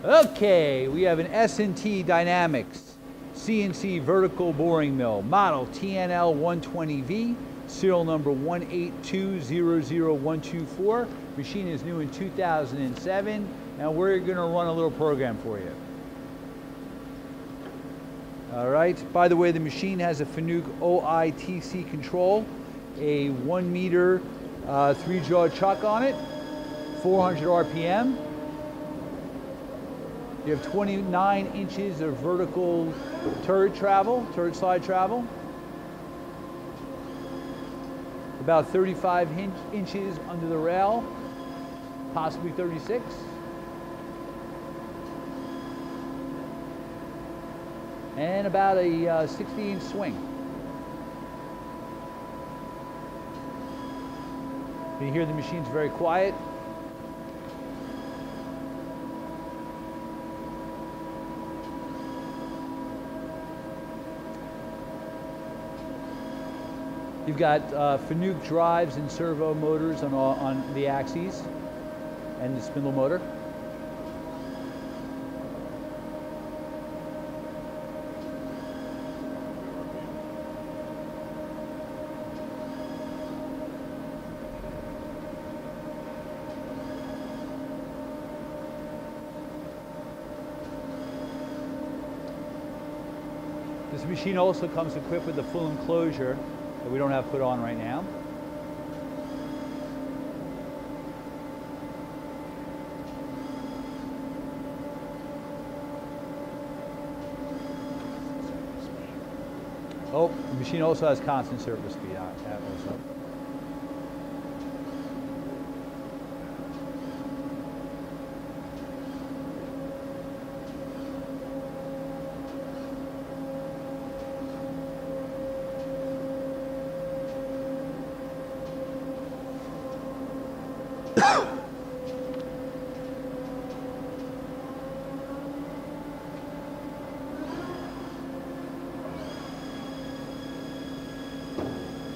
Okay, we have an S&T Dynamics CNC vertical boring mill, model TNL-120V, serial number 182000124. Machine is new in 2007, and we're gonna run a little program for you. All right, by the way, the machine has a FANUC OITC control, a 1 meter 3-jaw chuck on it, 400 RPM. You have 29 inches of vertical turret slide travel. About 35 inches under the rail, possibly 36. And about a 60-inch swing. You hear the machine's very quiet. You've got FANUC drives and servo motors on the axes and the spindle motor. This machine also comes equipped with a full enclosure that we don't have put on right now. Oh, the machine also has constant surface speed on it also.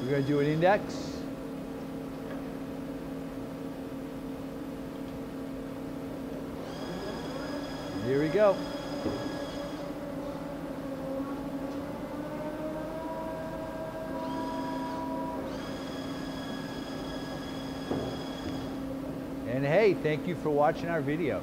We're going to do an index. Here we go. And hey, thank you for watching our video.